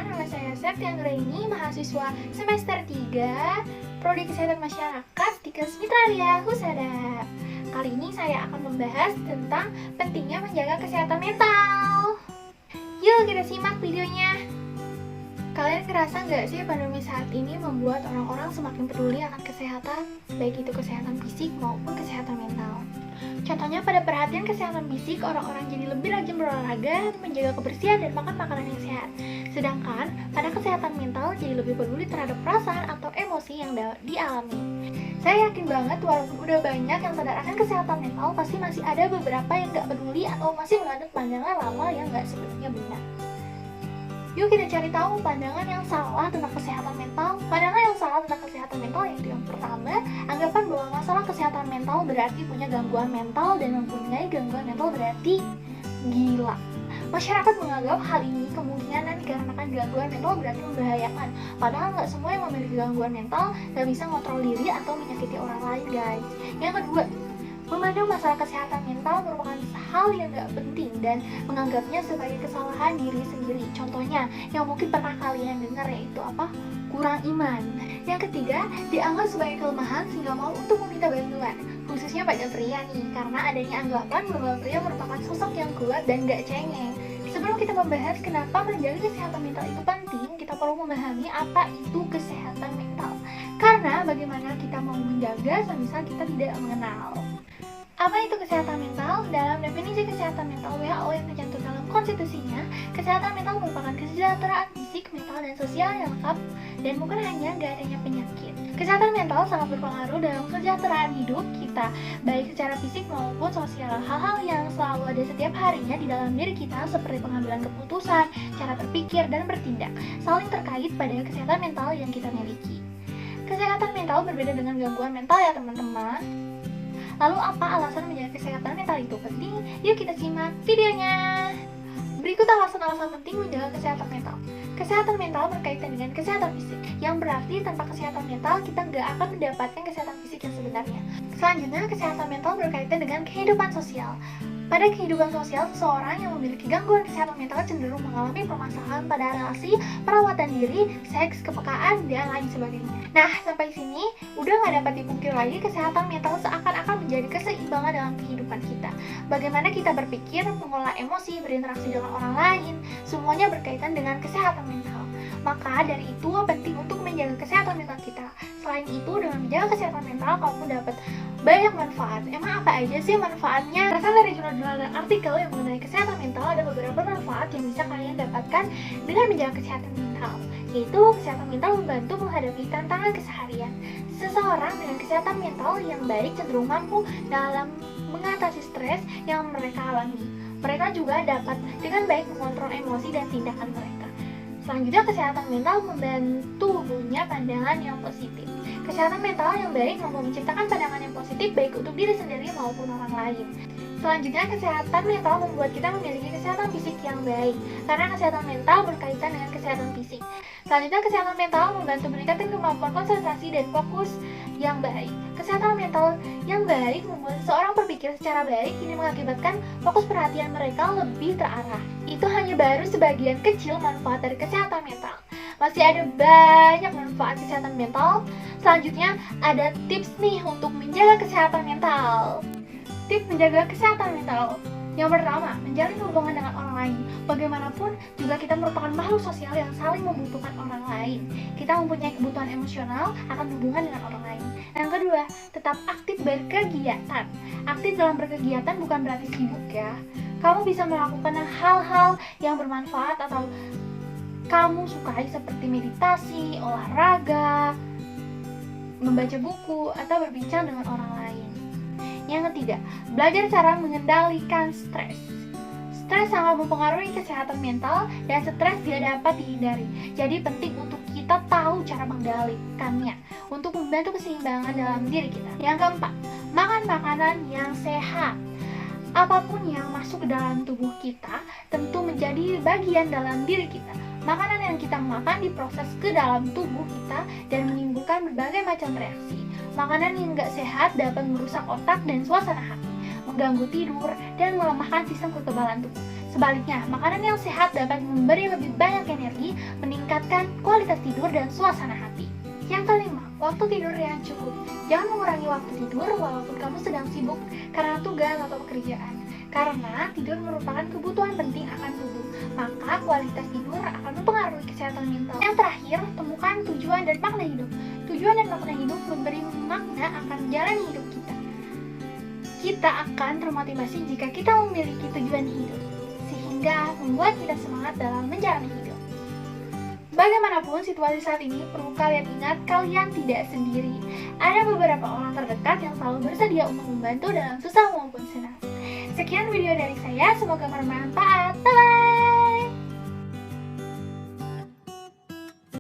nama saya Septi Anggraini, mahasiswa semester 3 Prodi Kesehatan Masyarakat di Kelas Mitralia Husada. Kali ini saya akan membahas tentang pentingnya menjaga kesehatan mental. Yuk kita simak videonya. Kalian ngerasa nggak sih pandemi saat ini membuat orang-orang semakin peduli akan kesehatan, baik itu kesehatan fisik maupun kesehatan mental? Contohnya pada perhatian kesehatan fisik, orang-orang jadi lebih rajin berolahraga, menjaga kebersihan, dan makan makanan yang sehat. Sedangkan pada kesehatan mental jadi lebih peduli terhadap perasaan atau emosi yang dialami. Saya yakin banget walaupun udah banyak yang sadar akan kesehatan mental, pasti masih ada beberapa yang nggak peduli atau masih menganut pandangan lama yang nggak sepenuhnya benar. Yuk kita cari tahu pandangan yang salah tentang kesehatan mental. Pandangan yang salah tentang kesehatan mental yaitu yang pertama, anggapan bahwa masalah kesehatan mental berarti punya gangguan mental, dan mempunyai gangguan mental berarti gila. Masyarakat menganggap hal ini kemungkinan dikarenakan gangguan mental berarti membahayakan. Padahal nggak semua yang memiliki gangguan mental nggak bisa ngontrol diri atau menyakiti orang lain, guys. Yang kedua, memandang masalah kesehatan mental merupakan hal yang gak penting dan menganggapnya sebagai kesalahan diri sendiri. Contohnya, yang mungkin pernah kalian dengar yaitu apa? Kurang iman. Yang ketiga, dianggap sebagai kelemahan sehingga mau untuk meminta bantuan, khususnya pada pria nih, karena adanya anggapan bahwa pria merupakan sosok yang kuat dan gak cengeng. Sebelum kita membahas kenapa menjaga kesehatan mental itu penting, kita perlu memahami apa itu kesehatan mental. Karena bagaimana kita mau menjaga semisal kita tidak mengenal. Apa itu kesehatan mental? Dalam definisi kesehatan mental WHO yang tercantum dalam konstitusinya, kesehatan mental merupakan kesejahteraan fisik, mental, dan sosial yang lengkap dan bukan hanya gak adanya penyakit. Kesehatan mental sangat berpengaruh dalam kesejahteraan hidup kita, baik secara fisik maupun sosial. Hal-hal yang selalu ada setiap harinya di dalam diri kita seperti pengambilan keputusan, cara berpikir, dan bertindak, saling terkait pada kesehatan mental yang kita miliki. Kesehatan mental berbeda dengan gangguan mental ya teman-teman. Lalu apa alasan menjaga kesehatan mental itu penting? Yuk kita simak videonya. Berikut alasan-alasan penting menjaga kesehatan mental. Kesehatan mental berkaitan dengan kesehatan fisik, yang berarti tanpa kesehatan mental kita nggak akan mendapatkan kesehatan fisik yang sebenarnya. Selanjutnya, kesehatan mental berkaitan dengan kehidupan sosial. Pada kehidupan sosial, seseorang yang memiliki gangguan kesehatan mental cenderung mengalami permasalahan pada relasi, perawatan diri, seks, kepekaan, dan lain sebagainya. Nah, sampai sini udah nggak dapat dipungkiri lagi kesehatan mental seakan-akan menjadi keseimbangan dalam kehidupan kita. Bagaimana kita berpikir, mengolah emosi, berinteraksi dengan orang lain, semuanya berkaitan dengan kesehatan mental. Maka dari itu penting untuk menjaga kesehatan mental kita. Selain itu, dengan menjaga kesehatan mental, kamu dapat banyak manfaat. Emang apa aja sih manfaatnya? Berasal dari jurnal-jurnal dan artikel yang mengenai kesehatan mental, ada beberapa manfaat yang bisa kalian dapatkan dengan menjaga kesehatan mental, yaitu kesehatan mental membantu menghadapi tantangan keseharian. Seseorang dengan kesehatan mental yang baik cenderung mampu dalam mengatasi stres yang mereka alami. Mereka juga dapat dengan baik mengontrol emosi dan tindakan mereka. Selanjutnya, kesehatan mental membantu punya pandangan yang positif. Kesehatan mental yang baik mampu menciptakan pandangan yang positif baik untuk diri sendiri maupun orang lain. Selanjutnya, kesehatan mental membuat kita memiliki kesehatan fisik yang baik, karena kesehatan mental berkaitan dengan kesehatan fisik. Selanjutnya, kesehatan mental membantu meningkatkan kemampuan konsentrasi dan fokus yang baik. Kesehatan mental yang baik membuat seseorang berpikir secara baik, ini mengakibatkan fokus perhatian mereka lebih terarah. Itu hanya baru sebagian kecil manfaat dari kesehatan mental. Masih ada banyak manfaat kesehatan mental. Selanjutnya ada tips nih untuk menjaga kesehatan mental. Tips menjaga kesehatan mental. Yang pertama, menjalin hubungan dengan orang lain. Bagaimanapun juga kita merupakan makhluk sosial yang saling membutuhkan orang lain. Kita mempunyai kebutuhan emosional akan hubungan dengan orang lain. Yang kedua, tetap aktif berkegiatan. Aktif dalam berkegiatan bukan berarti sibuk ya. Kamu bisa melakukan hal-hal yang bermanfaat atau kamu sukai seperti meditasi, olahraga, membaca buku, atau berbincang dengan orang lain. Yang ketiga, belajar cara mengendalikan stres. Stres sangat mempengaruhi kesehatan mental dan stres tidak dapat dihindari. Jadi penting untuk kita tahu cara mengendalikannya untuk membantu keseimbangan dalam diri kita. Yang keempat, makan makanan yang sehat. Apapun yang masuk ke dalam tubuh kita tentu menjadi bagian dalam diri kita. Makanan yang kita makan diproses ke dalam tubuh kita dan menimbulkan berbagai macam reaksi. Makanan yang nggak sehat dapat merusak otak dan suasana hati, mengganggu tidur, dan melemahkan sistem kekebalan tubuh. Sebaliknya, makanan yang sehat dapat memberi lebih banyak energi, meningkatkan kualitas tidur dan suasana hati. Yang kelima, waktu tidur yang cukup. Jangan mengurangi waktu tidur walaupun kamu sedang sibuk karena tugas atau pekerjaan. Karena tidur merupakan kebutuhan penting akan tubuh, maka kualitas tidur akan mempengaruhi kesehatan mental. Yang terakhir, temukan tujuan dan makna hidup. Tujuan dan makna hidup memberi makna akan jalan hidup kita. Kita akan termotivasi jika kita memiliki tujuan hidup, sehingga membuat kita semangat dalam menjalani hidup. Bagaimanapun situasi saat ini, perlu kalian ingat kalian tidak sendiri. Ada beberapa orang terdekat yang selalu bersedia untuk membantu dalam susah maupun senang. Sekian video dari saya, semoga bermanfaat. Bye-bye!